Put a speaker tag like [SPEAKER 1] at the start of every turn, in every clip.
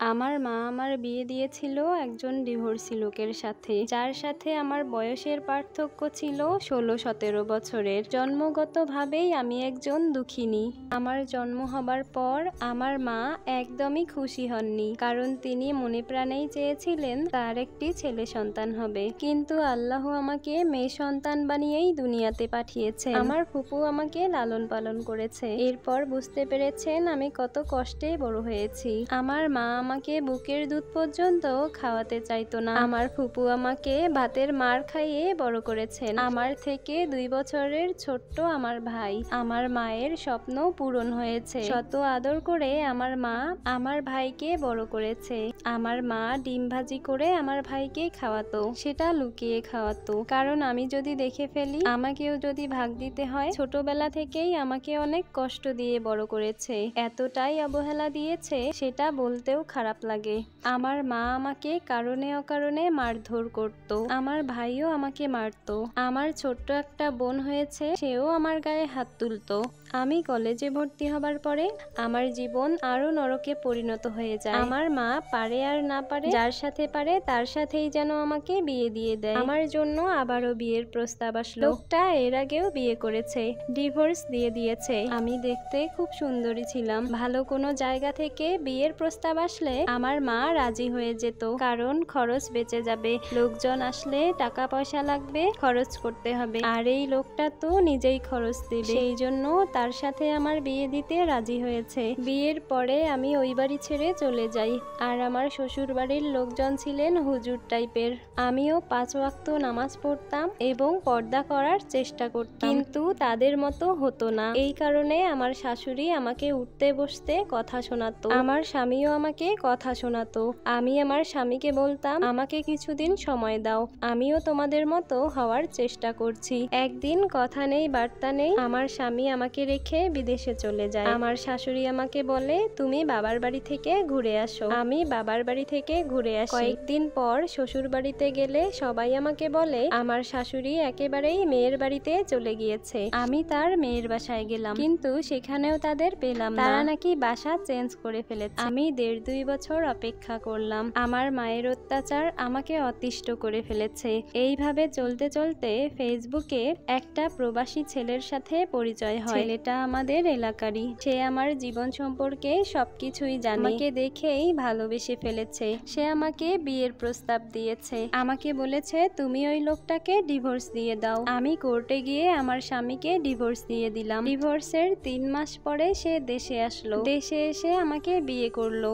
[SPEAKER 1] আমার মা আমার বিয়ে দিয়েছিল একজন ডিভোর্সি লোকের সাথে, যার সাথে আমার বয়সের পার্থক্য ছিল 16-17 বছরের। জন্মগতভাবেই আমি একজন দুঃখিনী। আমার জন্ম হবার পর আমার মা একদমই খুশি হননি, কারণ তিনি মনে প্রাণেই চেয়েছিলেন তার একটি ছেলে সন্তান হবে, কিন্তু আল্লাহ আমাকে মেয়ে সন্তান বানিয়েই দুনিয়াতে পাঠিয়েছে। আমার ফুপু আমাকে লালন পালন করেছে। এরপর বুঝতে পেরেছেন আমি কত কষ্টে বড় হয়েছি। আমার মা আমাকে বুকের দুধ পর্যন্ত খাওয়াতে চাইতো না। আমার ফুপু আমাকে ভাতের মার খাইয়ে বড় করেছেন। আমার থেকে 2 বছরের ছোট্ট আমার ভাই। আমার মায়ের স্বপ্ন পূরণ হয়েছে। শত আদর করে আমার মা আমার ভাইকে বড় করেছে। আমার মা ডিম ভাজি করে আমার ভাইকে খাওয়াতো, সেটা লুকিয়ে খাওয়াতো, কারণ আমি যদি দেখে ফেলি আমাকেও যদি ভাগ দিতে হয়। ছোটবেলা থেকেই আমাকে অনেক কষ্ট দিয়ে বড় করেছে, এতটাই অবহেলা দিয়েছে সেটা বলতেও খারাপ লাগে। আমার মা আমাকে কারণে অকারণে মারধর করত। আমার ভাইও আমাকে মারতো। আমার ছোট্ট একটা বোন হয়েছে, সেও আমার গায়ে হাত তুলতো। আমি কলেজে ভর্তি হবার পরে আমার জীবন আরো নরকে পরিণত হয়ে যায়। আমার মা পারে আর না পারে, যার সাথে পারে তার সাথেই যেন আমাকে বিয়ে দিয়ে দেয়। আমার জন্য আবারও বিয়ের প্রস্তাব আসলো। লোকটা এর আগেও বিয়ে করেছে, ডিভোর্স দিয়ে দিয়েছে। আমি দেখতে খুব সুন্দরী ছিলাম। ভালো কোনো জায়গা থেকে বিয়ের প্রস্তাব আসলে আমার মা রাজি হয়ে যেত, কারণ খরচ বেঁচে যাবে। লোকজন আসলে টাকা পয়সা লাগবে, খরচ করতে হবে, আর এই লোকটা তো নিজেই খরচ দেবে, সেই জন্য তার সাথে আমার বিয়ে দিতে রাজি হয়েছে। বিয়ের পরে আমি ওই বাড়ি ছেড়ে চলে যাই। আর আমার শ্বশুর বাড়ির লোকজন ছিলেন হুজুর টাইপের। আমিও 5 ওয়াক্ত নামাজ পড়তাম এবং পর্দা করার চেষ্টা করতাম, কিন্তু তাদের মতো হতো না। এই কারণে আমার শাশুড়ি আমাকে উঠতে বসতে কথা শোনাতো। আমার স্বামীও আমাকে কথা শোনাতো। আমি আমার স্বামীকে বলতাম, আমাকে কিছুদিন সময় দাও, আমিও তোমাদের মতো হওয়ার চেষ্টা করছি। একদিন কথা নেই বার্তা নেই, আমার স্বামী আমাকে রেখে বিদেশে চলে যায়। আমার শাশুড়ি আমাকে বলে, তুমি বাবার বাড়ি থেকে ঘুরে আসো। আমি বাবার বাড়ি থেকে ঘুরে আসি। কয়েকদিন পর শ্বশুর বাড়িতে গেলে সবাই আমাকে বলে আমার শাশুড়ি একেবারেই মেয়ের বাড়িতে চলে গিয়েছে। আমি তার মেয়ের বাসায় গেলাম, কিন্তু সেখানেও তাদের পেলাম না, তারা নাকি বাসা চেঞ্জ করে ফেলেছে। আমি 1.5-2 বছর অপেক্ষা করলাম। আমার মায়ের অত্যাচার আমাকে অতিষ্ঠ করে ফেলেছে। এইভাবে চলতে চলতে ফেসবুকে একটা প্রবাসী ছেলের সাথে পরিচয় হয়। ছেলেটা আমাদের এলাকারই। সে আমার জীবন সম্পর্কে সবকিছুই জানে। আমাকে দেখেই ভালোবেসে ফেলেছে। সে আমাকে বিয়ের প্রস্তাব দিয়েছে। আমাকে বলেছে, তুমি ওই লোকটাকে ডিভোর্স দিয়ে দাও। আমি কোর্টে গিয়ে আমার স্বামীকে ডিভোর্স দিয়ে দিলাম। ডিভোর্সের 3 মাস পরে সে দেশে আসলো। দেশে এসে আমাকে বিয়ে করলো।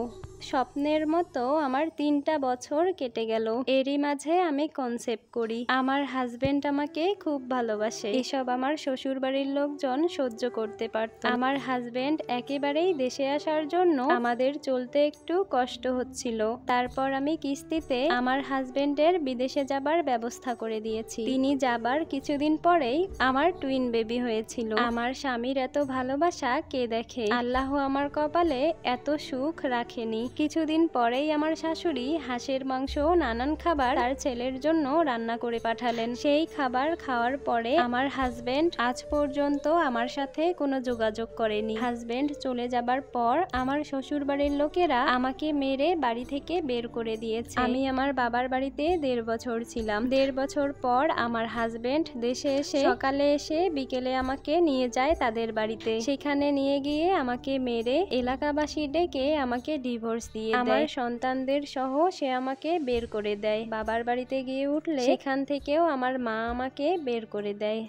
[SPEAKER 1] স্বপ্নের মতো আমার 3টা বছর কেটে গেল। এরই মাঝে আমি কনসেপ্ট করি। আমার হাজবেন্ড আমাকে খুব ভালোবাসে। এসব আমার শ্বশুর বাড়ির লোকজন সহ্য করতে পারত। আমার হাজবেন্ড একেবারেই দেশে আসার জন্য আমাদের চলতে একটু কষ্ট হচ্ছিল। তারপর আমি কিস্তিতে আমার হাজবেন্ডের বিদেশে যাবার ব্যবস্থা করে দিয়েছি। তিনি যাবার কিছুদিন পরেই আমার টুইন বেবি হয়েছিল। আমার স্বামীর এত ভালোবাসা কে দেখে? আল্লাহ আমার কপালে এত সুখ রাখেনি। কিছুদিন পরেই আমার শাশুড়ি হাঁসের মাংস নানান খাবার তার ছেলের জন্য রান্না করে পাঠালেন। সেই খাবার খাওয়ার পরে আমার হাজবেন্ড আজ পর্যন্ত আমার সাথে কোনো যোগাযোগ করেনি। হাজবেন্ড চলে যাবার পর আমার শ্বশুর বাড়ির লোকেরা আমাকে মেরে বাড়ি থেকে বের করে দিয়েছে। আমি আমার বাবার বাড়িতে 1.5 বছর ছিলাম। 1.5 বছর পর আমার হাজবেন্ড দেশে এসে সকালে এসে বিকেলে আমাকে নিয়ে যায় তাদের বাড়িতে। সেখানে নিয়ে গিয়ে আমাকে মেরে এলাকাবাসী ডেকে আমাকে ডিভোর্স দিয়ে দেয়। আমার সন্তানদের সহ সে আমাকে বের করে দেয়। বাবার বাড়িতে গিয়ে উঠলে সেখান থেকেও আমার মা আমাকে বের করে দেয়।